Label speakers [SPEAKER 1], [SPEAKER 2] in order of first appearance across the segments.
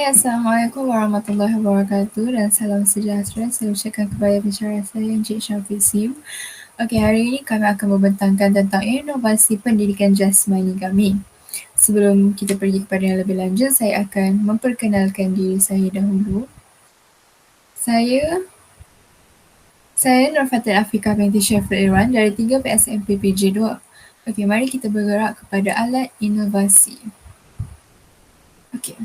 [SPEAKER 1] Assalamualaikum warahmatullahi wabarakatuh dan salam sejahtera saya ucapkan kepada pensyarah saya Encik Syafiq Sim. Okey, hari ini kami akan membentangkan tentang inovasi pendidikan jasmani kami. Sebelum kita pergi kepada yang lebih lanjut, saya akan memperkenalkan diri saya dahulu. Saya Nurfatin Afika binti Syafrul Irwan dari 3 PSM PPJ 2. Okey, mari kita bergerak kepada alat inovasi. Okey.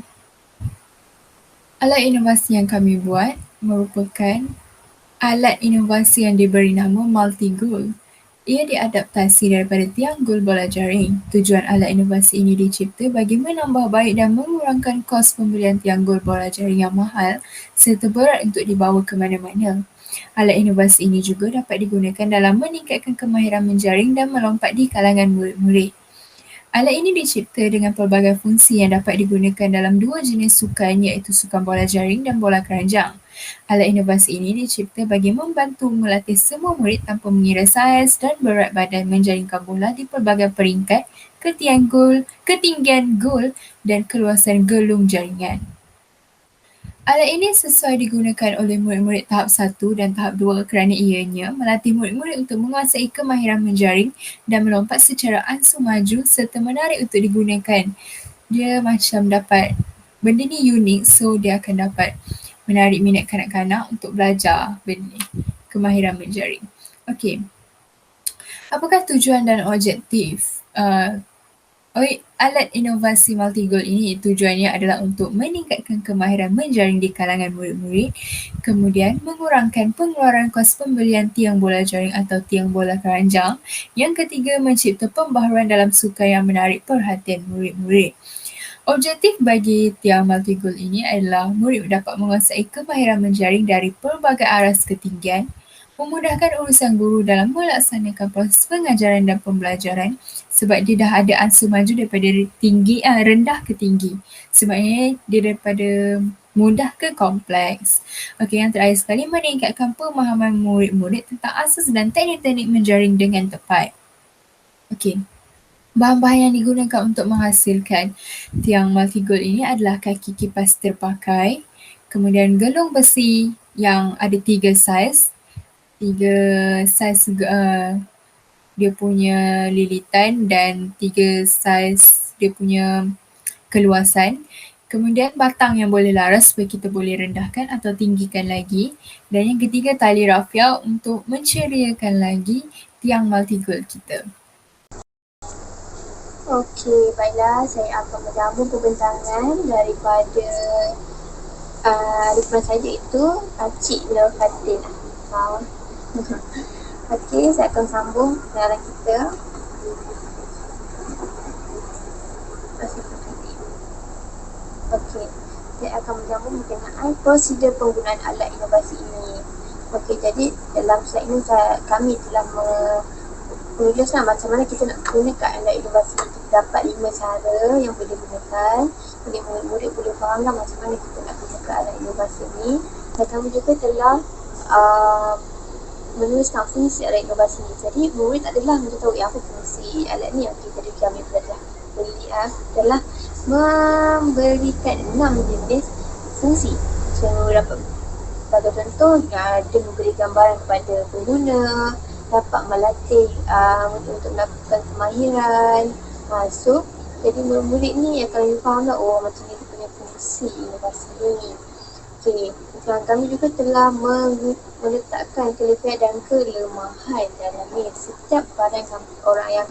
[SPEAKER 1] Alat inovasi yang kami buat merupakan alat inovasi yang diberi nama multi-goal. Ia diadaptasi daripada tiang gol bola jaring. Tujuan alat inovasi ini dicipta bagi menambah baik dan mengurangkan kos pembelian tiang gol bola jaring yang mahal serta berat untuk dibawa ke mana-mana. Alat inovasi ini juga dapat digunakan dalam meningkatkan kemahiran menjaring dan melompat di kalangan murid-murid. Alat ini dicipta dengan pelbagai fungsi yang dapat digunakan dalam dua jenis sukan iaitu sukan bola jaring dan bola keranjang. Alat inovasi ini dicipta bagi membantu melatih semua murid tanpa mengira saiz dan berat badan menjaringkan bola di pelbagai peringkat, ketinggian gol dan keluasan gelung jaringan. Alat ini sesuai digunakan oleh murid-murid tahap 1 dan tahap 2 kerana ianya melatih murid-murid untuk menguasai kemahiran menjaring dan melompat secara ansur maju serta menarik untuk digunakan. Dia macam dapat, benda ni unik, so dia akan dapat menarik minat kanak-kanak untuk belajar benda ni, kemahiran menjaring. Okey. Apakah tujuan dan objektif alat inovasi multi-goal ini? Tujuannya adalah untuk meningkatkan kemahiran menjaring di kalangan murid-murid, kemudian mengurangkan pengeluaran kos pembelian tiang bola jaring atau tiang bola keranjang. Yang ketiga, mencipta pembaharuan dalam sukan yang menarik perhatian murid-murid. Objektif bagi tiang multi-goal ini adalah murid dapat menguasai kemahiran menjaring dari pelbagai aras ketinggian, memudahkan urusan guru dalam melaksanakan proses pengajaran dan pembelajaran sebab dia dah ada ansur maju daripada rendah ke tinggi. Sebabnya dia daripada mudah ke kompleks. Okey, yang terakhir sekali, meningkatkan pemahaman murid-murid tentang asas dan teknik-teknik menjaring dengan tepat. Okey. Bahan-bahan yang digunakan untuk menghasilkan tiang multi-goal ini adalah kaki kipas terpakai, kemudian gelung besi yang ada 3 saiz, dia punya lilitan dan 3 saiz dia punya keluasan. Kemudian batang yang boleh laras supaya kita boleh rendahkan atau tinggikan lagi. Dan yang ketiga, tali rafia untuk menceriakan lagi tiang multi-goal kita.
[SPEAKER 2] Okey, baiklah, saya akan menyambung pembentangan daripada depan saja itu Cik Nurfatin. Okey, saya akan sambung kenalan kita. Okey, saya akan menyambung berkenaan prosedur penggunaan alat inovasi ini. Okey, jadi dalam slide ini kami telah menulislah macam mana kita nak gunakan alat inovasi ini. Dapat 5 cara yang boleh digunakan. Jadi murid-murid boleh fahamlah macam mana kita nak gunakan alat inovasi ini. Dan kami juga telah menuliskan fungsi alat inovasi ini. Jadi murid tak adalah mengetahui apa fungsi alat ni. Okey, jadi kami telah memberikan 6 jenis fungsi. So, dapat sebagai contoh, dia memberi gambaran kepada pengguna, dapat melatih untuk melakukan kemahiran. So, jadi murid-murid ni akan lebih faham lah, oh macam ni dia punya fungsi inovasi ni. Okey, dan kami juga telah meletakkan kelebihan dan kelemahan dalam ni. Setiap barang orang yang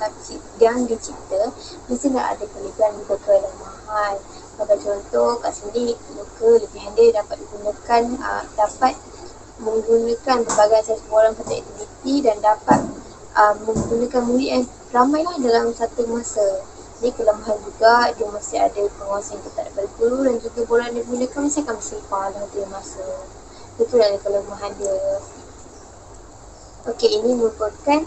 [SPEAKER 2] dicipta mesti nak ada kelebihan juga kelemahan. Sebagai contoh kat sini, kelebihan dia dapat menggunakan berbagai asas bola satu aktiviti dan dapat menggunakan murid yang ramai lah dalam satu masa. Jadi kelemahan juga, dia mesti ada penguasaan ketat daripada guru dan juga bola yang digunakan mesti akan bersifar dalam satu masa. Itu adalah kelemahan dia. Okey, ini merupakan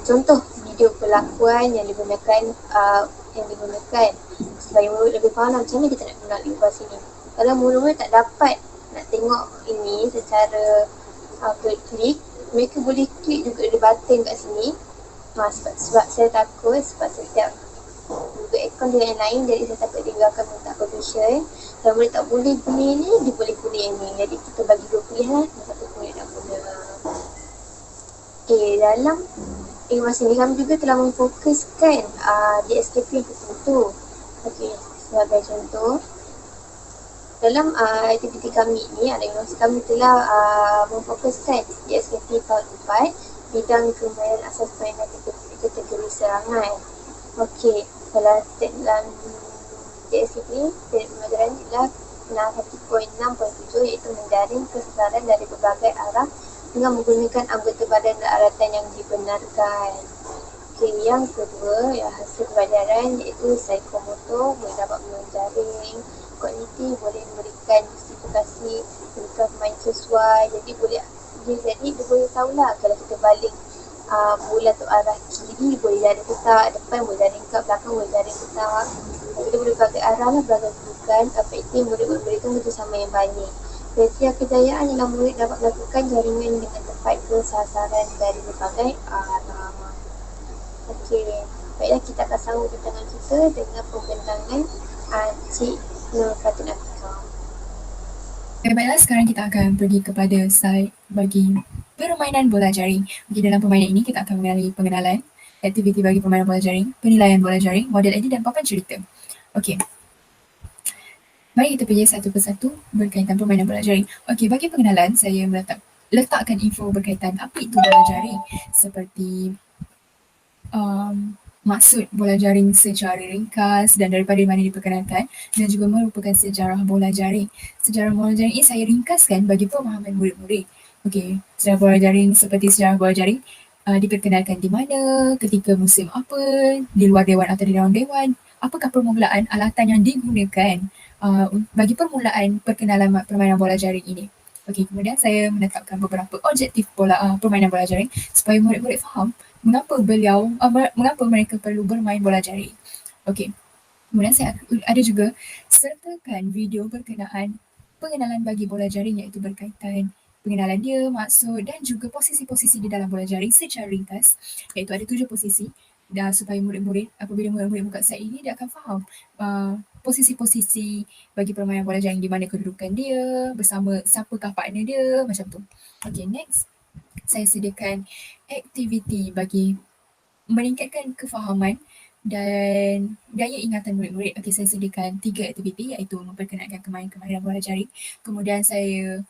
[SPEAKER 2] contoh video perlakuan yang digunakan supaya murid lebih faham macam mana kita nak guna inovasi ni. Kalau murid-murid tak dapat nak tengok ini secara klik, mereka boleh klik juga di button kat sini. Sebab saya takut, sebab setiap Google account dengan yang lain, jadi saya takut dia akan minta permission. Kalau murid tak boleh guna ni, dia boleh guna yang ni. Jadi kita bagi dua pilihan, satu murid nak guna. Dalam masa ni kami juga telah memfokuskan DSKP yang tertentu. Sebagai contoh, dalam aktiviti kami ni, universiti kami telah memfokuskan DSKP tahun 4 bidang kemahiran asas permainan kategori serangan. Dalam DSKP, dari pembelajaran ialah 1.6.7 iaitu menjaring kesesaran dari berbagai arah dengan menggunakan anggota badan dan alatan yang dibenarkan. Yang kedua, hasil pembelajaran iaitu psikomotor boleh dapat menjaring, kognitif boleh memberikan justifikasi, memberikan pemain sesuai. Jadi dia boleh tahulah kalau kita baling bola tu arah kiri boleh jaring ketak, depan boleh jaring kat belakang boleh jaring ketak. Kita boleh pakai arah lah, berbagai kedudukan. Apa itu murid memberikan kerjasama yang baik. Kriteria kejayaan ialah murid dapat melakukan jaringan dengan tepat ke sasaran dari berbagai arah. Baiklah, kita akan sambung bintangan kita dengan pembentangan Cik Nur Fatin Afiqah.
[SPEAKER 1] Baiklah, sekarang kita akan pergi kepada slide bagi permainan bola jaring. Dalam permainan ini kita akan mengenali pengenalan, aktiviti bagi permainan bola jaring, penilaian bola jaring, model edit dan papan cerita. Mari kita pergi satu persatu berkaitan permainan bola jaring. Bagi pengenalan, saya letakkan info berkaitan apa itu bola jaring, seperti maksud bola jaring secara ringkas dan daripada mana diperkenalkan, dan juga merupakan sejarah bola jaring. Sejarah bola jaring ini saya ringkaskan bagi pemahaman murid-murid. Sejarah bola jaring seperti sejarah bola jaring diperkenalkan di mana, ketika musim apa, di luar dewan atau di dalam dewan, apakah permulaan alatan yang digunakan bagi permulaan perkenalan permainan bola jaring ini. Kemudian saya menetapkan beberapa objektif permainan bola jaring supaya murid-murid faham mengapa mereka perlu bermain bola jaring. Kemudian saya ada juga sertakan video berkenaan pengenalan bagi bola jaring, iaitu berkaitan pengenalan dia, maksud dan juga posisi-posisi di dalam bola jaring secara ringkas, iaitu ada 7 posisi, dan supaya murid-murid, apabila murid-murid buka slide ini, dia akan faham posisi-posisi bagi permainan bola jaring, di mana kedudukan dia, bersama siapakah partner dia, macam tu. Next, saya sediakan aktiviti bagi meningkatkan kefahaman dan daya ingatan murid-murid. Saya sediakan 3 aktiviti, iaitu memperkenalkan kemahiran bola jaring. Kemudian saya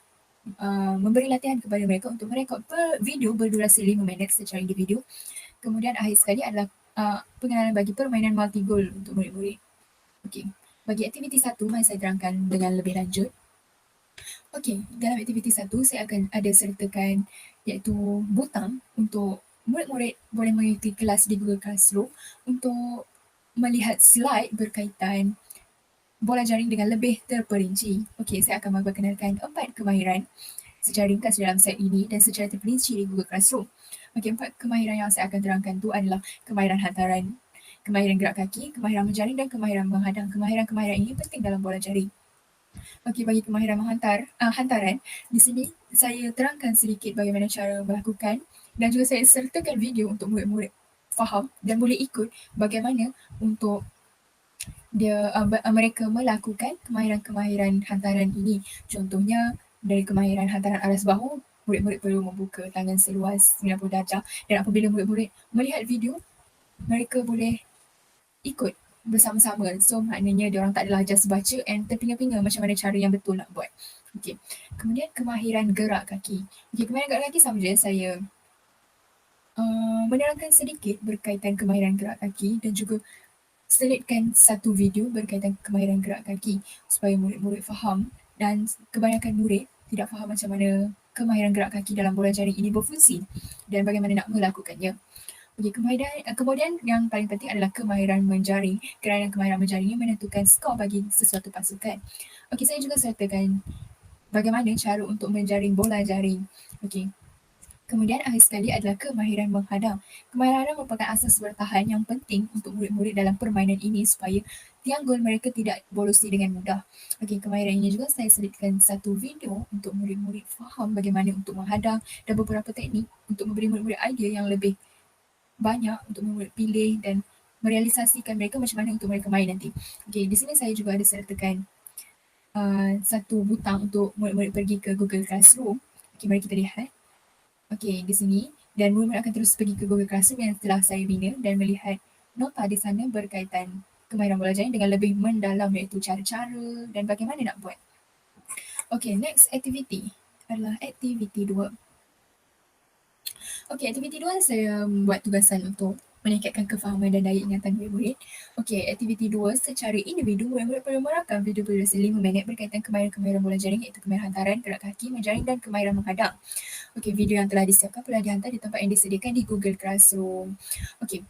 [SPEAKER 1] memberi latihan kepada mereka untuk merekod video berdurasi 5 minit secara individu. Kemudian akhir sekali adalah pengenalan bagi permainan multi-goal untuk murid-murid. Bagi aktiviti 1, mari saya terangkan dengan lebih lanjut. Dalam aktiviti 1, saya akan ada sertakan iaitu butang untuk murid-murid boleh mengikuti kelas di Google Classroom untuk melihat slide berkaitan bola jaring dengan lebih terperinci. Saya akan memperkenalkan 4 kemahiran secara ringkas dalam slide ini dan secara terperinci di Google Classroom. 4 kemahiran yang saya akan terangkan tu adalah kemahiran hantaran, kemahiran gerak kaki, kemahiran menjaring dan kemahiran menghadang. Kemahiran-kemahiran ini penting dalam bola jaring. Bagi kemahiran hantaran, di sini saya terangkan sedikit bagaimana cara melakukan, dan juga saya sertakan video untuk murid-murid faham dan boleh ikut bagaimana untuk mereka melakukan kemahiran-kemahiran hantaran ini. Contohnya, dari kemahiran hantaran aras bahu, murid-murid perlu membuka tangan seluas 90 darjah, dan apabila murid-murid melihat video, mereka boleh ikut bersama-sama. So maknanya diorang tak adalah just baca and terpinga-pinga macam mana cara yang betul nak buat. Kemudian kemahiran gerak kaki. Kemahiran gerak kaki sama je, saya menerangkan sedikit berkaitan kemahiran gerak kaki dan juga selitkan satu video berkaitan kemahiran gerak kaki supaya murid-murid faham, dan kebanyakan murid tidak faham macam mana kemahiran gerak kaki dalam bola jaring ini berfungsi dan bagaimana nak melakukannya. Kemudian yang paling penting adalah kemahiran menjaring, kerana kemahiran menjaring ini menentukan skor bagi sesuatu pasukan. Saya juga sertakan bagaimana cara untuk menjaring bola jaring. Kemudian akhir sekali adalah kemahiran menghadang. Kemahiran merupakan asas bertahan yang penting untuk murid-murid dalam permainan ini supaya tiang gol mereka tidak bolosi dengan mudah. Kemahiran ini juga saya selitkan satu video untuk murid-murid faham bagaimana untuk menghadang dan beberapa teknik untuk memberi murid-murid idea yang lebih banyak untuk murid pilih dan merealisasikan mereka macam mana untuk mereka main nanti. Okey, di sini saya juga ada sertakan satu butang untuk murid-murid pergi ke Google Classroom. Okey, mari kita lihat. Okey, di sini dan murid-murid akan terus pergi ke Google Classroom yang telah saya bina dan melihat nota di sana berkaitan kemahiran bola jaring dengan lebih mendalam, iaitu cara-cara dan bagaimana nak buat. Okey, next activity adalah aktiviti 2. Okey, aktiviti 2 saya buat tugasan untuk meningkatkan kefahaman dan daya ingatan murid-murid. Okey, aktiviti 2 secara individu, murid-murid perlu merakam video berdurasi 5 minit berkaitan kemahiran-kemahiran bola jaring, iaitu kemahiran hantaran, gerak kaki, menjaring dan kemahiran menghadang. Okey, video yang telah disiapkan perlu dihantar di tempat yang disediakan di Google Classroom. Okey,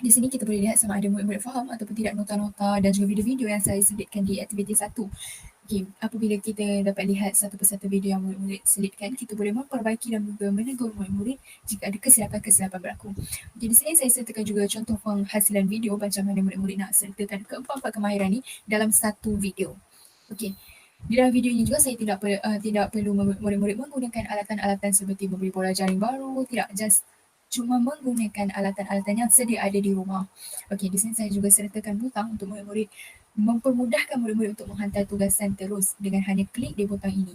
[SPEAKER 1] di sini kita boleh lihat sama ada murid-murid faham ataupun tidak nota-nota dan juga video-video yang saya selitkan di aktiviti 1. Okey, apabila kita dapat lihat satu persatu video yang murid-murid selitkan, kita boleh memperbaiki dan juga menegur murid-murid jika ada kesilapan-kesilapan berlaku. Okey, di sini saya sertakan juga contoh penghasilan video macam mana murid-murid nak sertakan keempat-empat kemahiran ni dalam satu video. Okey, di dalam video ini juga saya tidak perlu murid-murid menggunakan alatan-alatan seperti membeli bola jaring baru, tidak, just cuma menggunakan alatan-alatan yang sedia ada di rumah. Okey, di sini saya juga sertakan butang untuk murid-murid mempermudahkan murid-murid untuk menghantar tugasan terus dengan hanya klik di butang ini.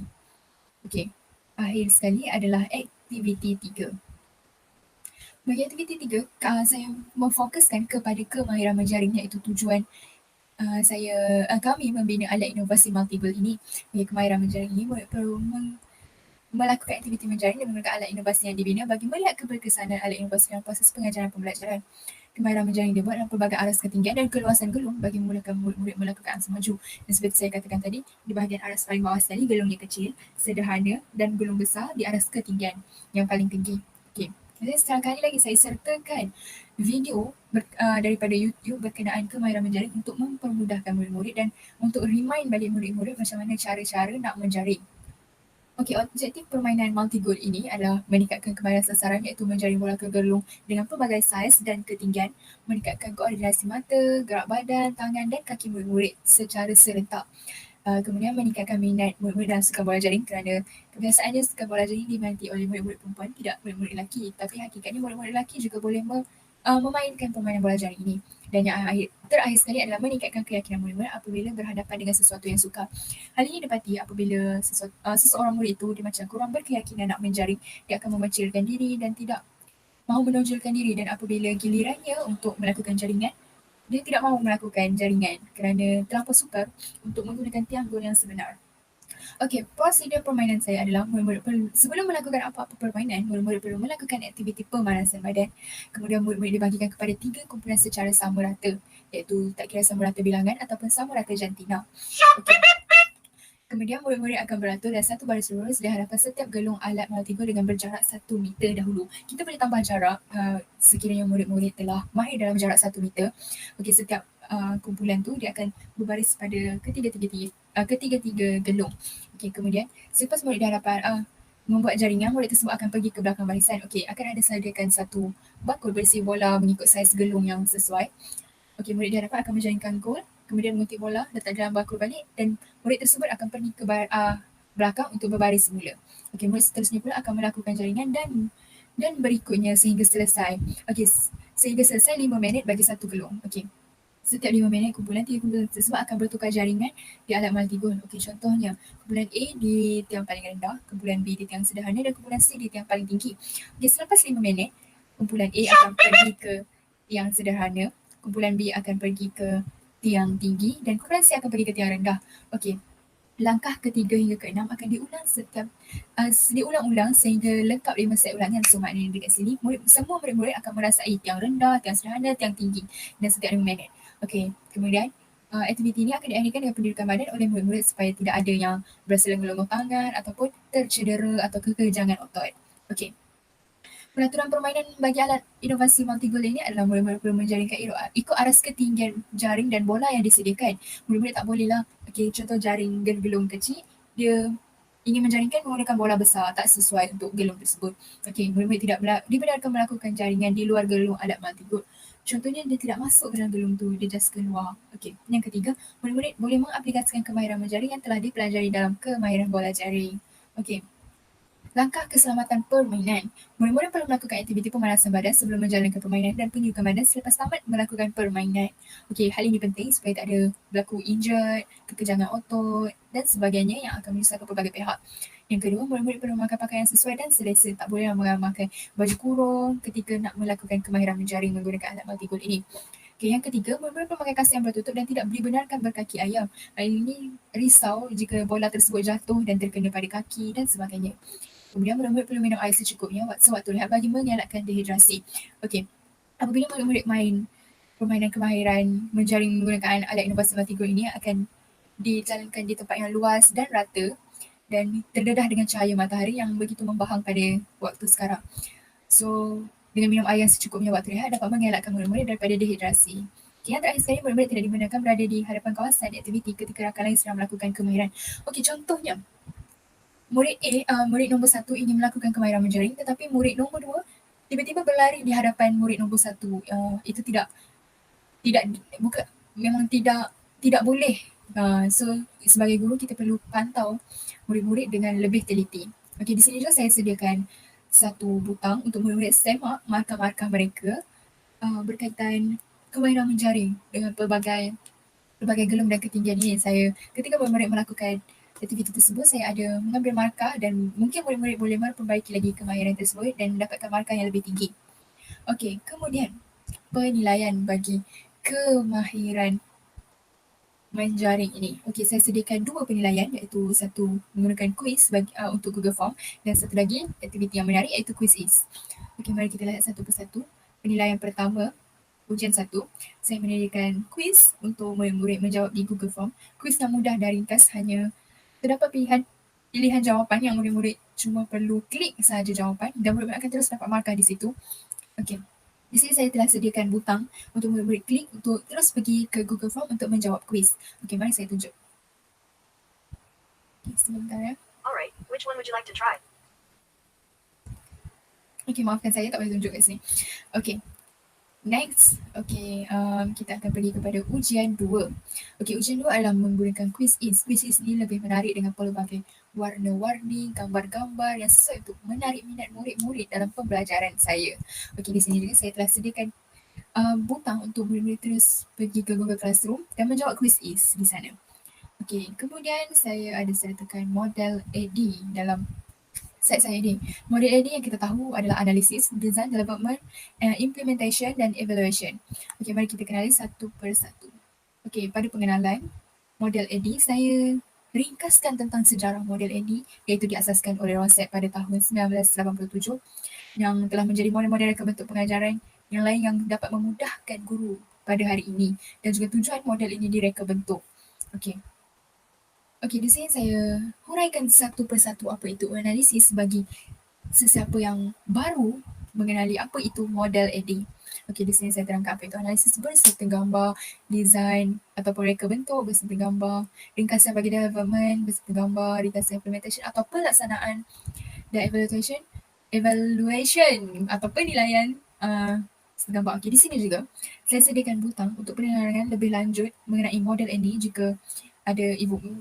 [SPEAKER 1] Okey, akhir sekali adalah aktiviti 3. Bagi aktiviti 3, saya memfokuskan kepada kemahiran menjaring, iaitu tujuan kami membina alat inovasi multiple ini. Bagi kemahiran menjaring ini, murid perlu melakukan aktiviti menjaring dan menggunakan alat inovasi yang dibina bagi melihat keberkesanan alat inovasi dalam proses pengajaran pembelajaran. Kemahiran menjaring dibuat dalam pelbagai aras ketinggian dan keluasan gelung bagi memudahkan murid-murid melakukan angsa maju. Dan seperti saya katakan tadi, di bahagian aras paling bawah sekali, gelungnya kecil, sederhana dan gelung besar di aras ketinggian yang paling tinggi. Okey, jadi sekali lagi saya sertakan video daripada YouTube berkenaan kemahiran menjaring untuk mempermudahkan murid-murid dan untuk remind balik murid-murid macam mana cara-cara nak menjaring. Okey, objektif permainan multi-goal ini adalah meningkatkan kemahiran sasaran, iaitu menjaring bola ke gelung dengan pelbagai saiz dan ketinggian, meningkatkan koordinasi mata, gerak badan, tangan dan kaki murid-murid secara serentak. Kemudian meningkatkan minat murid-murid dalam sukan bola jaring kerana kebiasaannya sukan bola jaring diminati oleh murid-murid perempuan, tidak murid-murid lelaki. Tapi hakikatnya murid-murid lelaki juga boleh memainkan permainan bola jaring ini. Dan yang terakhir sekali adalah meningkatkan keyakinan murid-murid apabila berhadapan dengan sesuatu yang sukar. Hal ini dapati apabila seseorang murid itu dia macam kurang berkeyakinan nak menjaring, dia akan memecilkan diri dan tidak mahu menonjolkan diri, dan apabila gilirannya untuk melakukan jaringan, dia tidak mahu melakukan jaringan kerana terlampau sukar untuk menggunakan tiang gol yang sebenar. Okey, prosedur permainan saya adalah murid-murid perlu, sebelum melakukan apa-apa permainan, murid-murid perlu melakukan aktiviti pemanasan badan. Kemudian murid-murid dibagikan kepada 3 kumpulan secara sama rata, iaitu tak kira sama rata bilangan ataupun sama rata jantina. Okay. Kemudian murid-murid akan beratur dalam satu baris lurus di hadapan setiap gelung alat multigol dengan berjarak 1 meter dahulu. Kita boleh tambah jarak sekiranya murid-murid telah mahir dalam jarak 1 meter. Okey, setiap kumpulan tu dia akan berbaris pada ketiga-tiga gelung. Okey, kemudian selepas murid di hadapan membuat jaringan, murid tersebut akan pergi ke belakang barisan. Okey, akan ada sediakan satu bakul berisi bola mengikut saiz gelung yang sesuai. Okey, murid di hadapan akan menjaringkan gol, kemudian menguntit bola, letak dalam bakul balik dan murid tersebut akan pergi ke belakang untuk berbaris semula. Okey, murid seterusnya pula akan melakukan jaringan dan berikutnya sehingga selesai. Okey, sehingga selesai 5 minit bagi satu gelung. Okey. Setiap 5 minit kumpulan 3 kumpulan tersebut akan bertukar jaringan di alat multigol. Okey, contohnya kumpulan A di tiang paling rendah, kumpulan B di tiang sederhana dan kumpulan C di tiang paling tinggi. Okey, selepas 5 minit, kumpulan A akan pergi ke tiang sederhana, kumpulan B akan pergi ke tiang tinggi dan kumpulan C akan pergi ke tiang rendah. Okey, langkah ketiga hingga keenam akan diulang-ulang sehingga lengkap 5 set ulangan. So maknanya dekat sini semua murid-murid akan merasai tiang rendah, tiang sederhana, tiang tinggi dan setiap 5 minit. Okey, kemudian aktiviti ini akan diakhirkan dengan pendidikan badan oleh murid-murid supaya tidak ada yang berasa lenguh-lenguh tangan ataupun tercedera atau kekejangan otot. Okey. Peraturan permainan bagi alat inovasi multigol ini adalah murid-murid perlu menjaringkan ikut aras ketinggian jaring dan bola yang disediakan. Murid-murid tak bolehlah, okey, contoh jaring gelung kecil, dia ingin menjaringkan menggunakan bola besar, tak sesuai untuk gelung tersebut. Okey, murid-murid tidak dibenarkan melakukan jaringan di luar gelung alat multigol. Contohnya dia tidak masuk ke dalam gelung tu, dia just keluar. Okey, yang ketiga, murid-murid boleh mengaplikasikan kemahiran menjaring yang telah dipelajari dalam kemahiran bola jaring. Okey. Langkah keselamatan permainan. Murid-murid perlu melakukan aktiviti pemanasan badan sebelum menjalankan permainan dan penyukan badan selepas tamat melakukan permainan. Okey, hal ini penting supaya tak ada berlaku injured, kekejangan otot dan sebagainya yang akan menyusahkan pelbagai pihak. Yang kedua, murid-murid perlu memakai pakaian sesuai dan selesa. Tak boleh memakai baju kurung ketika nak melakukan kemahiran menjaring menggunakan alat multigol ini. Okay, yang ketiga, murid-murid memakai kain yang bertutup dan tidak dibenarkan berkaki ayam. Hal ini risau jika bola tersebut jatuh dan terkena pada kaki dan sebagainya. Kemudian murid-murid perlu minum air secukupnya sewaktu rehat bagi mengelakkan dehidrasi. Okey, apabila murid-murid main permainan kemahiran menjaring menggunakan alat inovasi multigol ini akan dijalankan di tempat yang luas dan rata dan terdedah dengan cahaya matahari yang begitu membahang pada waktu sekarang. So, dengan minum air yang secukupnya waktu rehat dapat mengelakkan murid-murid daripada dehidrasi. Okay, yang terakhir sekali, murid-murid tidak dibenarkan berada di hadapan kawasan aktiviti ketika rakan lain sedang melakukan kemahiran. Okey, contohnya, murid nombor 1 ingin melakukan kemahiran menjaring tetapi murid nombor 2 tiba-tiba berlari di hadapan murid nombor 1. Itu tidak bukan memang tidak boleh. So sebagai guru kita perlu pantau murid-murid dengan lebih teliti. Okey, di sini juga saya sediakan satu butang untuk murid-murid semak markah-markah mereka berkaitan kemahiran menjaring dengan pelbagai gelung dan ketinggian ini. Saya ketika murid-murid melakukan aktiviti tersebut, saya ada mengambil markah dan mungkin murid-murid boleh memperbaiki lagi kemahiran tersebut dan mendapatkan markah yang lebih tinggi. Okey, kemudian penilaian bagi kemahiran menjaring ini. Okey, saya sediakan 2 penilaian iaitu satu menggunakan kuis untuk Google Form dan satu lagi aktiviti yang menarik iaitu quiz is. Okey, mari kita lihat satu persatu. Penilaian pertama, ujian 1, saya menyediakan kuis untuk murid-murid menjawab di Google Form. Kuis yang mudah dan ringkas, hanya terdapat pilihan jawapan yang murid-murid cuma perlu klik sahaja jawapan dan murid-murid akan terus dapat markah di situ. Okey. Di sini saya telah sediakan butang untuk murid-murid klik untuk terus pergi ke Google Form untuk menjawab kuis. Okey, mari saya tunjuk. Okay, sebentar ya.
[SPEAKER 3] Alright, which one would you like to try?
[SPEAKER 1] Okey, maafkan saya tak boleh tunjuk kat sini. Okey. Next, okey, kita akan pergi kepada ujian 2. Okey, ujian 2 adalah menggunakan quiz is. Quiz is ni lebih menarik dengan pelbagai warna-warni, gambar-gambar yang sesuai untuk menarik minat murid-murid dalam pembelajaran saya. Okey, di sini juga saya telah sediakan butang untuk murid-murid terus pergi ke Google Classroom dan menjawab quiz is di sana. Okey, kemudian saya ada sertakan model AD dalam set saya ni. Model AD yang kita tahu adalah analisis, design, development, implementation dan evaluation. Okey, mari kita kenali satu persatu. Okey, pada pengenalan model AD, saya ringkaskan tentang sejarah model AD iaitu diasaskan oleh Rosset pada tahun 1987 yang telah menjadi model-model reka bentuk pengajaran yang lain yang dapat memudahkan guru pada hari ini dan juga tujuan model ini direka bentuk. Okey. Okey, di sini saya huraikan satu persatu apa itu analisis bagi sesiapa yang baru mengenali apa itu model AD. Okey, di sini saya terangkan apa itu analisis berserta gambar, design ataupun reka bentuk berserta gambar, ringkasan bagi development berserta gambar, ringkasan implementation atau pelaksanaan dan evaluation atau penilaian gambar. Okey, di sini juga saya sediakan butang untuk penerangan lebih lanjut mengenai model AD jika ada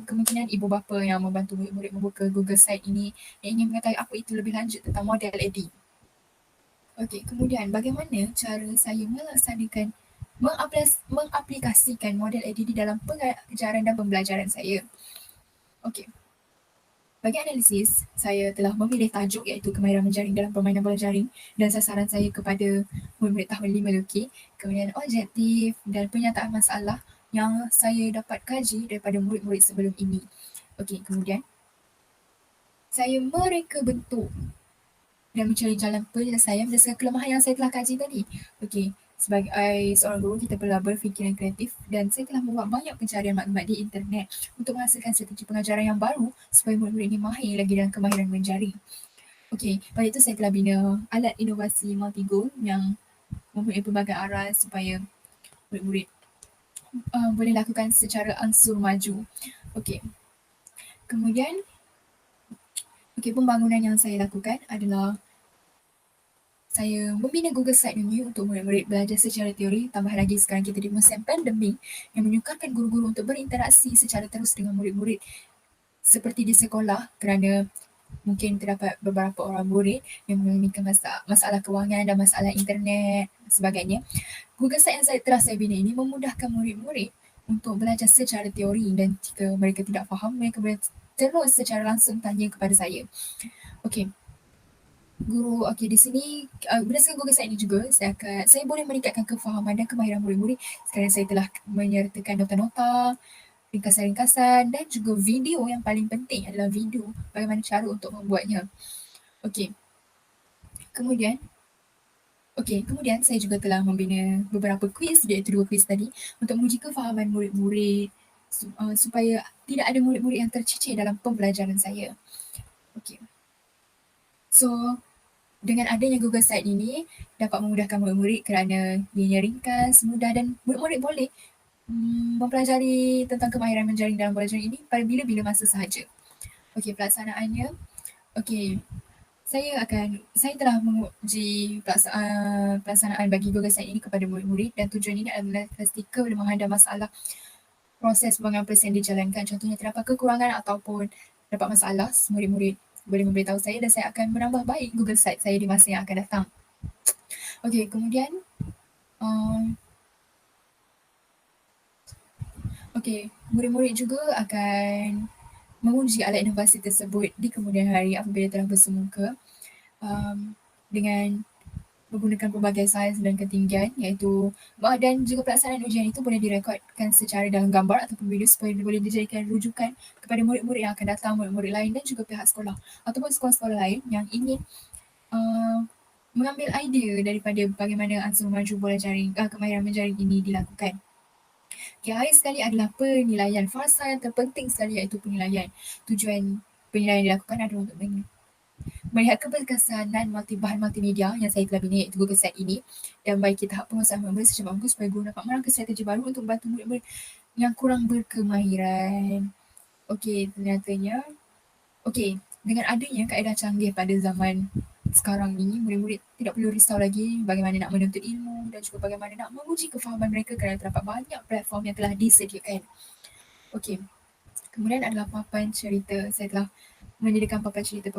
[SPEAKER 1] kemungkinan ibu bapa yang membantu murid-murid membuka Google Site ini yang ingin mengetahui apa itu lebih lanjut tentang model AD. Okey, kemudian bagaimana cara saya melaksanakan mengaplikasikan model AD di dalam pengajaran dan pembelajaran saya. Okey. Bagi analisis, saya telah memilih tajuk iaitu kemahiran menjaring dalam permainan bola jaring dan sasaran saya kepada murid-murid tahun 5 Loki, kemudian objektif dan penyataan masalah yang saya dapat kaji daripada murid-murid sebelum ini. Okey, kemudian saya mereka bentuk dan mencari jalan penyelesaian berdasarkan kelemahan yang saya telah kaji tadi. Okey, sebagai seorang guru, kita perlu berfikiran kreatif dan saya telah membuat banyak pencarian maklumat di internet untuk menghasilkan strategi pengajaran yang baru supaya murid-murid ini mahir lagi dalam kemahiran menjaring. Okey, pada itu saya telah bina alat inovasi multi-goal yang mempunyai pelbagai arah supaya murid-murid boleh lakukan secara angsur maju. Okey. Kemudian, pembangunan yang saya lakukan adalah saya membina Google Site ini untuk murid-murid belajar secara teori. Tambah lagi sekarang kita di musim pandemik yang menyukarkan guru-guru untuk berinteraksi secara terus dengan murid-murid seperti di sekolah kerana Mungkin terdapat beberapa orang murid yang mengalami masalah kewangan dan masalah internet dan sebagainya. Google Site yang telah saya bina ini memudahkan murid-murid untuk belajar secara teori, dan jika mereka tidak faham, mereka boleh terus secara langsung tanya kepada saya. Okey. Di sini berdasarkan Google Site ini juga saya boleh meningkatkan kefahaman dan kemahiran murid-murid. Sekarang saya telah menyertakan nota-nota, ringkasan-ringkasan dan juga video. Yang paling penting adalah video, bagaimana cara untuk membuatnya. Okey. Kemudian saya juga telah membina beberapa kuis, iaitu 2 kuis tadi, untuk menguji kefahaman murid-murid supaya tidak ada murid-murid yang tercicir dalam pembelajaran saya. Okey. So, dengan adanya Google Site ini dapat memudahkan murid-murid kerana ianya ringkas, mudah, dan murid-murid boleh mempelajari tentang kemahiran menjaring dalam pelajaran ini pada bila-bila masa sahaja. Okey, pelaksanaannya. Okey, saya telah menguji pelaksanaan bagi Google Site ini kepada murid-murid, dan tujuan ini adalah jika boleh menghadap masalah proses pembangunan present dijalankan. Contohnya terdapat kekurangan ataupun dapat masalah, murid-murid boleh memberitahu saya dan saya akan menambah baik Google Site saya di masa yang akan datang. Okey, kemudian murid-murid juga akan menguji alat inovasi tersebut di kemudian hari apabila telah bersemuka dengan menggunakan pelbagai saiz dan ketinggian, iaitu dan juga pelaksanaan ujian itu boleh direkodkan secara dalam gambar ataupun video supaya boleh dijadikan rujukan kepada murid-murid yang akan datang, murid-murid lain dan juga pihak sekolah ataupun sekolah-sekolah lain yang ingin mengambil idea daripada bagaimana ansur maju bola jaring, kemahiran menjaring ini dilakukan. Akhir sekali adalah penilaian. Fasa yang terpenting sekali iaitu penilaian. Tujuan penilaian dilakukan adalah untuk melihat keberkesanan bahan multimedia yang saya telah bina, iaitu Google Site ini, dan baiki tahap penguasaan murid secara bagus supaya guru dapat merangka strategi baru untuk membantu murid-murid yang kurang berkemahiran. Dengan adanya kaedah canggih pada zaman sekarang ini, murid-murid tidak perlu risau lagi bagaimana nak menuntut ilmu dan juga bagaimana nak menguji kefahaman mereka kerana terdapat banyak platform yang telah disediakan. Kemudian adalah papan cerita. Saya telah menyediakan papan cerita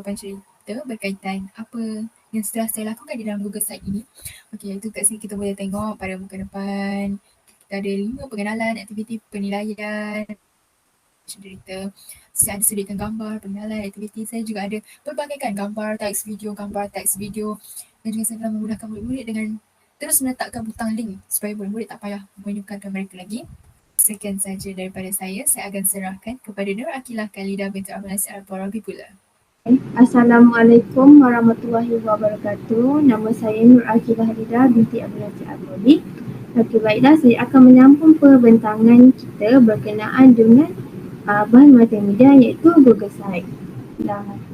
[SPEAKER 1] berkaitan apa yang setelah saya lakukan di dalam Google Site ini. Itu kat sini kita boleh tengok pada muka depan. Kita ada 5 pengenalan, aktiviti, penilaian, cerita. Saya ada sediakan gambar, pengenalan, aktiviti. Saya juga ada pelbagaikan gambar, teks video, dan juga saya telah memudahkan murid-murid dengan terus meletakkan butang link supaya murid-murid tak payah menyukarkan mereka lagi. Sekian saja daripada saya. Saya akan serahkan kepada Nur Akilah Khalidah binti Abdul Nasir Al-Farabi pula.
[SPEAKER 4] Assalamualaikum warahmatullahi wabarakatuh. Nama saya Nur Akilah Khalidah binti Abdul Nasir Al-Farabi. Okey, baiklah, saya akan menyambung perbentangan kita berkenaan dengan bahan multimedia iaitu Google Site.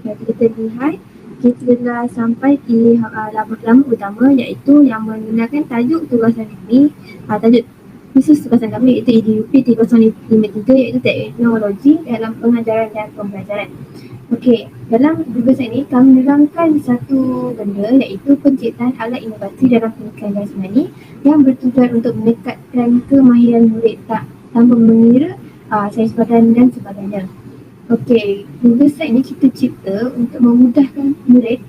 [SPEAKER 4] Kita lihat, kita telah sampai di laman utama iaitu yang menggunakan tajuk tugasan ini, tajuk khusus tugasan kami iaitu EDUP 3053 iaitu teknologi dalam pengajaran dan pembelajaran. Okey, dalam Google Site ini kami menerangkan satu benda iaitu penciptaan alat inovasi dalam pendidikan jasmani yang bertujuan untuk meningkatkan kemahiran murid tanpa mengira sains badan dan sebagainya. Okey, Google Site ini kita cipta untuk memudahkan murid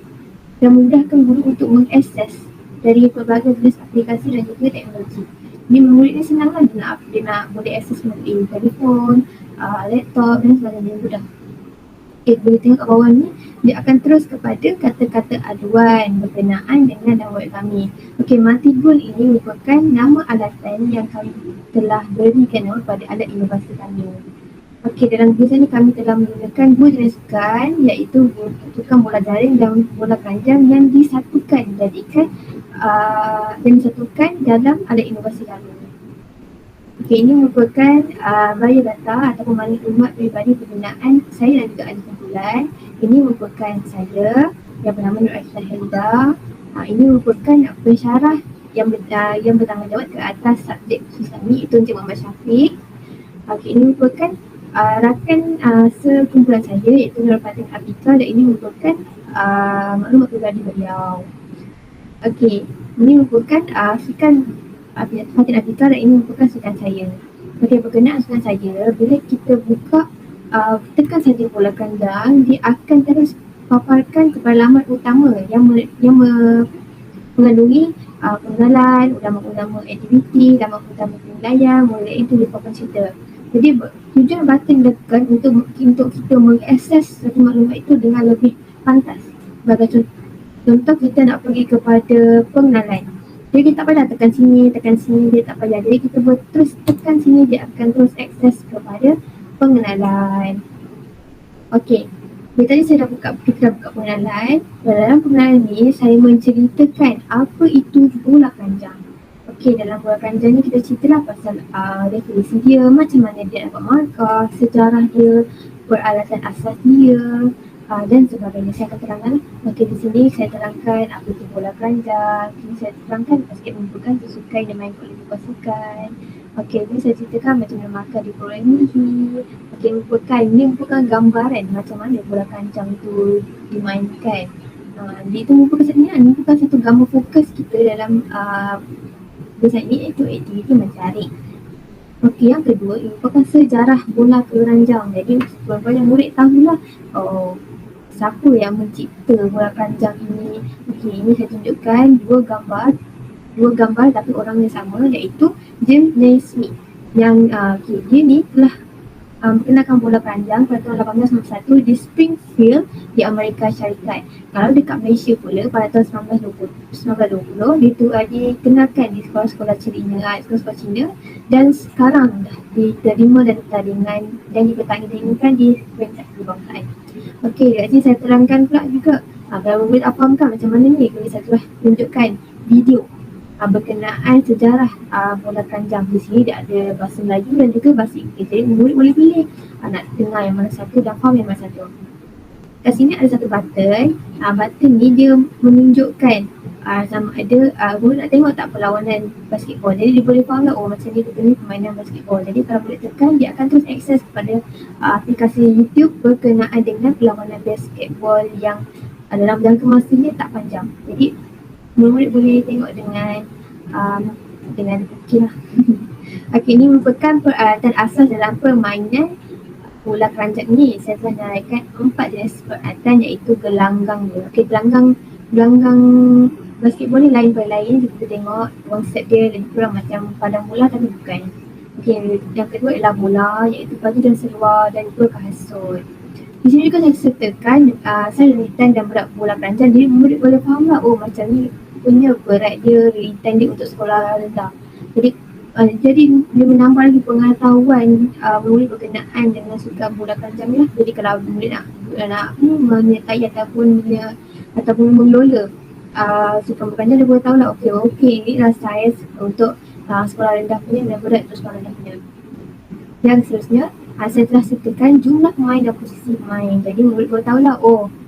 [SPEAKER 4] dan memudahkan guru untuk mengakses dari pelbagai jenis aplikasi dan juga teknologi. Jadi murid ni senang lah dia nak boleh akses melalui telefon, laptop dan sebagainya, mudah. Boleh tengok kat bawah ni, dia akan terus kepada kata-kata aduan berkenaan dengan download kami. Okey, multi-goal ini merupakan nama alatan yang kami telah berikan nama pada alat inovasi kami. Okey, dalam Google ni kami telah menggunakan dua jenis sukan iaitu sukan bola jaring dan bola keranjang yang disatukan dalam alat inovasi kami. Okey, ini merupakan biodata ataupun maklumat peribadi penggunaan saya dan juga ahli kumpulan. Ini merupakan saya yang bernama Nur Akilah Khalidah. Ini merupakan pensyarah yang bertanggungjawab ke atas subjek khusus kami iaitu Encik Muhammad Syafiq. Okey, ini merupakan rakan sekumpulan saya iaitu Nur Fatin Abika, dan ini merupakan maklumat peribadi beliau. Okey, ini merupakan sukan Fatin Abika, dan ini merupakan sukan saya. Okey, berkenaan sukan saya, bila kita buka tekan saja bola keranjang, dia akan terus paparkan kepada laman utama mengandungi pengenalan, ulama-ulama aktiviti, ulama-ulama penilaian, mulai itu dipaparkan cerita. Jadi tujuan button tekan untuk kita mengakses satu maklumat itu dengan lebih pantas. Sebagai contoh kita nak pergi kepada pengenalan. Jadi kita tak payah tekan sini, dia tak payah. Jadi kita boleh terus tekan sini, dia akan terus akses kepada pengenalan. Okey. Jadi tadi kita dah buka pengenalan. Dalam pengenalan ni saya menceritakan apa itu bola keranjang. Okey, dalam bola keranjang ni kita ceritalah pasal definisi dia, macam mana dia dapat markah, sejarah dia, peralatan asas dia dan sebagainya. Saya akan terangkan. Okey, di sini saya terangkan apa itu bola keranjang. Ini saya terangkan basket merupakan susukan yang main oleh pasukan. Okey, ini saya ceritakan macam mana markah diperolehi. Okey, ini merupakan gambaran macam mana bola keranjang itu dimainkan. Dia itu merupakan satu gambar fokus kita dalam besar ini, iaitu aktiviti mencari. Okey, yang kedua ini merupakan sejarah bola keranjang. Jadi supaya murid tahulah siapa yang mencipta bola keranjang ini. Okey, ini saya tunjukkan dua gambar tapi orang yang sama, iaitu James Naismith yang dia ni telah memperkenalkan bola keranjang pada tahun 1891 di Springfield di Amerika Syarikat. Kalau dekat Malaysia pula pada tahun 1920 dikenalkan di sekolah-sekolah Cina dan sekarang dah diterima dan pertandingan dan dipertandingkan di peringkat kebangsaan. Okey, jadi saya terangkan pula juga kalau boleh fahamkan macam mana ni, saya telah tunjukkan video berkenaan sejarah bola keranjang. Di sini dia ada bahasa Melayu dan juga bahasa Inggeris. Jadi murid boleh pilih nak dengar yang mana satu dan faham yang mana satu. Kat sini ada satu button. Button ni dia menunjukkan sama ada murid nak tengok tak perlawanan basketball. Jadi dia boleh faham lah, macam ni kita ni permainan basketball. Jadi kalau boleh tekan, dia akan terus akses kepada aplikasi YouTube berkenaan dengan perlawanan basketball yang dalam jangka masanya tak panjang. Jadi murid boleh tengok dengan okey lah. Okey, ini merupakan peralatan asas dalam permainan bola keranjang ni. Saya telah menyalakan 4 jenis peralatan, iaitu gelanggang dia. Okey, gelanggang basketball ni lain berlain. Kita tengok konsep dia lebih kurang macam padang bola tapi bukan. Okey, yang kedua ialah bola, iaitu baju dan seluar dan juga kasut. Di sini juga saya sertakan saya lilitan dan berat bola keranjang. Jadi murid boleh faham lah, macam ni punya berat dia, lilitan dia untuk sekolah rendah. Jadi dia menambah lagi pengetahuan murid berkenaan dengan sukan bola keranjang ni lah. Jadi kalau murid nak menyertai ataupun mengelola sukan bola keranjang, dia boleh tahu lah, okey ni lah saiz untuk sekolah rendah punya dan berat untuk sekolah rendah punya. Yang seterusnya, saya telah sertakan jumlah pemain dan posisi pemain. Jadi murid boleh tahu lah,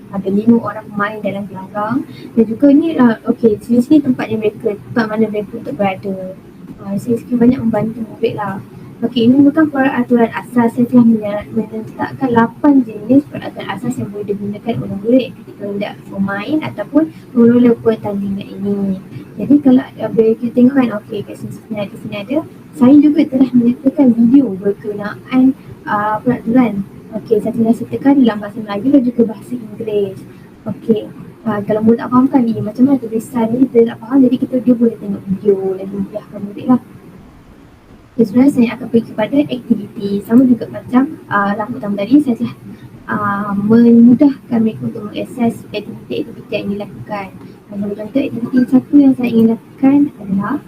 [SPEAKER 4] ada 5 orang pemain dalam gelanggang dan juga ni sini tempat mana mereka untuk berada. Sikit banyak membantu murid lah. Okey, ini bukan peraturan asas. Saya telah menetapkan 8 jenis peraturan asas yang boleh digunakan oleh murid ketika hendak bermain ataupun mengelola pertandingan ini. Jadi kalau kita tengok kan, kat sini ada. Saya juga telah menyertakan video berkenaan peraturan. Okey, saya telah sertakan dalam bahasa Melayu dan juga bahasa Inggeris. Okey, kalau murid tak fahamkan ni macam mana tulisan ni, kita tak faham, jadi dia boleh tengok video dan memudahkan murid lah. Okay, sebenarnya saya akan pergi kepada aktiviti. Sama juga macam langkah utama tadi, saya telah memudahkan mereka untuk mengakses aktiviti-aktiviti yang dilakukan. Sebagai contoh, aktiviti satu yang saya ingin lakukan adalah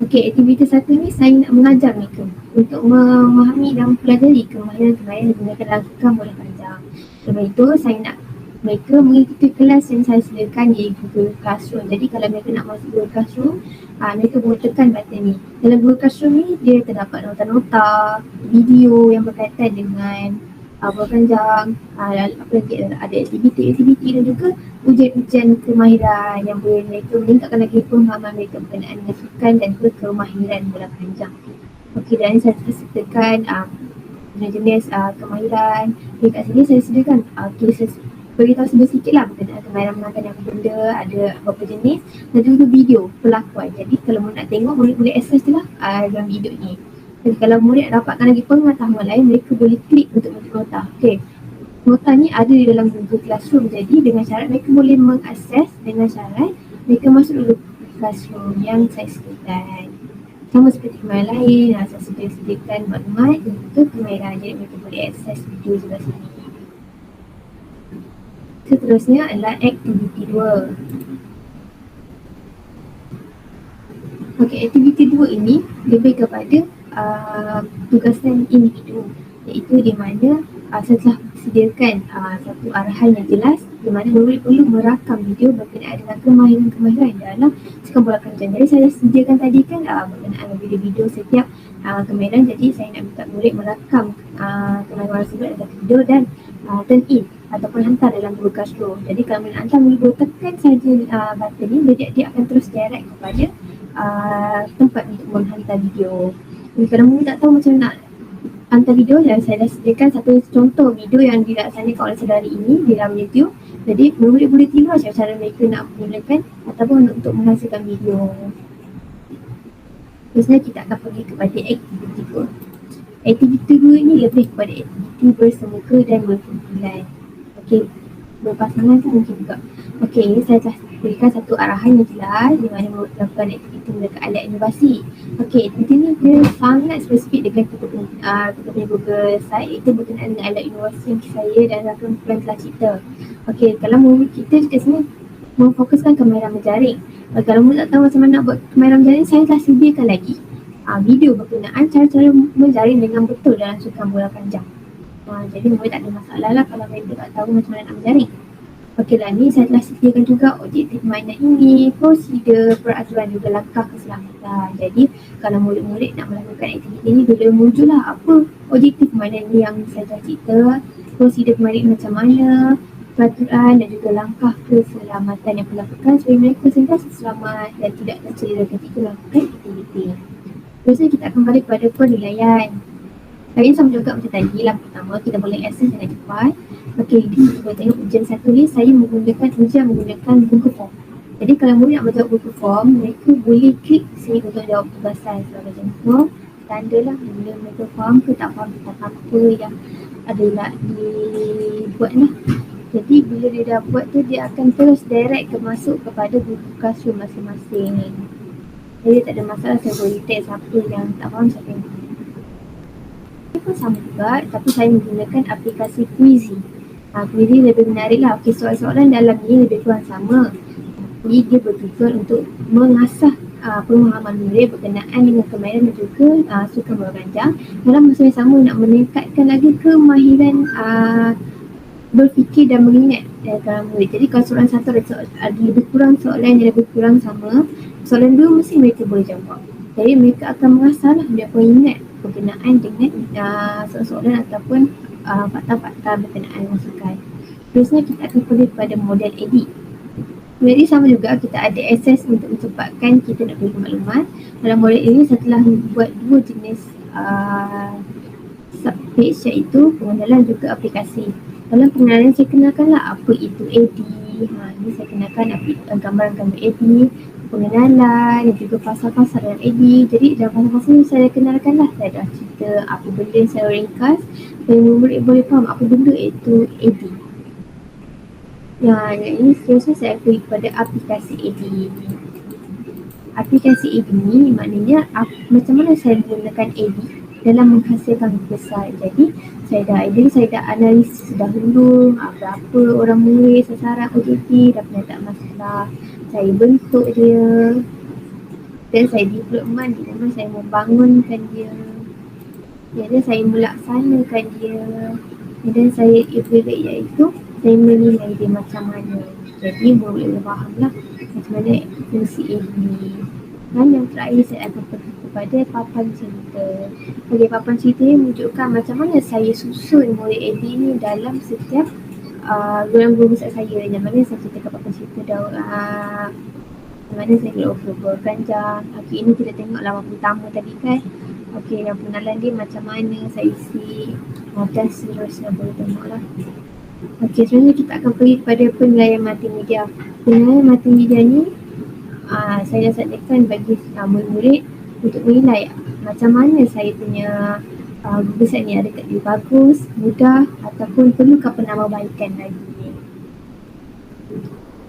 [SPEAKER 4] aktiviti satu ni saya nak mengajar mereka untuk memahami dan mempelajari kemahiran-kemahiran yang digunakan dalam sukan bola keranjang. Sebab itu, saya nak mereka mengikuti kelas yang saya sediakan di Google Classroom. Jadi kalau mereka nak masuk Google Classroom, mereka boleh tekan button ni. Dalam Google Classroom ni, dia terdapat nota-nota, video yang berkaitan dengan bola keranjang, apa lagi, ada aktiviti dan juga ujian-ujian kemahiran yang boleh mereka meningkatkan lagi pemahaman mereka berkenaan dengan sukan dan juga kemahiran bola keranjang. Okey, dan saya sertakan jenis-jenis kemahiran. Dekat sini saya sediakan saya beritahu sedikit lah berkenaan kemahiran menangkan yang benda, ada beberapa jenis dan juga video pelakuan. Jadi kalau murid nak tengok, murid boleh akses je lah dalam video ni. Jadi kalau murid dapatkan lagi pengetahuan lain, mereka boleh klik untuk masuk nota. Okey, nota ni ada di dalam Google Classroom. Jadi dengan syarat mereka boleh mengakses dengan syarat mereka masuk dulu Classroom yang saya sediakan. Sama seperti kemarin lain, saya sediakan maklumat untuk kamera, jadi mereka boleh akses video sebelah sini. Seterusnya adalah aktiviti 2. Okey, aktiviti 2 ini lebih kepada tugasan individu, iaitu di mana setelah sediakan satu arahan yang jelas di mana murid perlu merakam video berkenaan dengan kemahiran dalam sukan bola keranjang. Jadi saya sediakan tadi kan berkenaan video-video setiap kemahiran, jadi saya nak minta murid merakam kemahiran tersebut dalam video dan turn in ataupun hantar dalam Google Classroom. Jadi kalau murid hantar, murid boleh tekan saja button ni, jadi dia akan terus direct kepada tempat untuk menghantar video. Jadi kalau murid tak tahu macam nak hantar video, saya dah sediakan satu contoh video yang dilaksanakan oleh saudari ini di dalam YouTube. Jadi murid boleh tiru macam cara mereka nak menggunakan ataupun untuk menghasilkan video. Biasanya kita akan pergi kepada aktiviti 2. Aktiviti 2 ini lebih kepada aktiviti bersemuka dan berkumpulan. Okey, berpasangan tu mungkin juga. Okey, ini saya telah berikan satu arahan yang jelas di mana melakukan aktiviti menggunakan alat inovasi. Okey, aktiviti ni dia sangat spesifik dengan kita punya Google site, itu berkenaan dengan alat inovasi yang saya dan rakan-rakan telah cipta. Okey, kalau murid kita kat sini memfokuskan kamera menjaring. Kalau murid tak tahu macam mana nak buat kamera menjaring, saya telah sediakan lagi video berkenaan cara-cara menjaring dengan betul dalam sukan bola keranjang. Jadi murid tak ada masalah lah kalau mereka tak tahu macam mana nak menjaring. Okeylah, ni saya telah sediakan juga objektif mainan ini, prosedur, peraturan juga langkah keselamatan. Jadi kalau murid-murid nak melakukan aktiviti ini, boleh muncullah apa objektif mainan ni yang saya telah cipta, prosedur permainan macam mana, peraturan dan juga langkah keselamatan yang dilakukan supaya mereka sentiasa selamat dan tidak tercedera ketika melakukan aktiviti. Terusnya kita akan balik pada penilaian. Hari sama juga macam tadi, langkah pertama kita boleh akses dengan cepat. Okey, kita boleh tengok ujian satu ni saya menggunakan Google Form. Jadi kalau murid nak menjawab Google Form, mereka boleh klik sini untuk jawab tugasan. Sebagai contoh, tanda lah bila mereka faham ke tak faham tentang apa yang ada nak dibuat lah. Jadi bila dia dah buat tu, dia akan terus direct masuk kepada Google Classroom masing-masing. Jadi tak ada masalah, saya boleh tag siapa yang tak faham, siapa yang faham. Ini pun sama juga, tapi saya menggunakan aplikasi Quizy. Quizy lebih menarik lah. Okey, soalan-soalan dalam ni lebih kurang sama, tapi dia bertujuan untuk mengasah pemahaman murid berkenaan dengan kemahiran dan juga sukan bola keranjang. Dalam masa yang sama nak meningkatkan lagi kemahiran berfikir dan mengingat dalam murid. Jadi kalau soalan satu ada lebih kurang soalan yang lebih kurang sama, soalan dua mesti mereka boleh jawab. Jadi mereka akan mengasah lah dia pengingat berkenaan dengan soalan-soalan ataupun fakta-fakta berkenaan masukan. Terusnya kita akan pergi pada model edit. Jadi sama juga, kita ada akses untuk mencepatkan kita nak beri maklumat. Dalam model ini setelah buat dua jenis subpage, iaitu pengenalan juga aplikasi. Dalam pengenalan saya kenalkanlah apa itu AD. Ini saya kenalkan gambar-gambar AD, pengenalan dan juga pasal-pasal dalam AD. Jadi dalam pasal-pasal ni saya kenalkanlah, saya dah cerita apa benda yang saya ringkas dan murid boleh faham apa benda itu AD. Yang ini seterusnya saya pergi kepada aplikasi AD. Aplikasi AD ni maknanya macam mana saya menggunakan AD dalam menghasilkan besar. Jadi saya dah analisis dahulu berapa orang murid, sasaran, objektif, dah pernah tak masalah. Saya bentuk dia dan saya development di mana saya membangunkan dia. Jadi saya melaksanakan dia dan saya evaluate, iaitu saya menilai dia macam mana. Jadi boleh faham lah macam mana fungsi AD. Dan yang terakhir saya akan pergi kepada papan cerita. Okey, papan cerita ni menunjukkan macam mana saya susun murid AD ni dalam setiap guru besar saya. Yang mana saya ceritakan papan cerita yang mana saya kena bola keranjang. Okey, ini kita tengok lawan pertama tadi kan. Okey, yang pengenalan dia macam mana saya isi dan seterusnya, boleh tengok lah. Okey, sebenarnya kita akan pergi kepada penilaian multimedia. Penilaian multimedia ni saya dah sediakan bagi murid-murid untuk menilai macam mana saya punya Google Site ni adakah lebih bagus, mudah ataupun perlukah penambahbaikan lagi.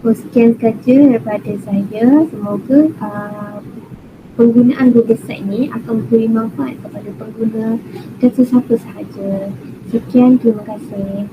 [SPEAKER 4] Sekian sahaja daripada saya. Semoga penggunaan Google Site ni akan memberi manfaat kepada pengguna dan sesiapa sahaja. Sekian, terima kasih.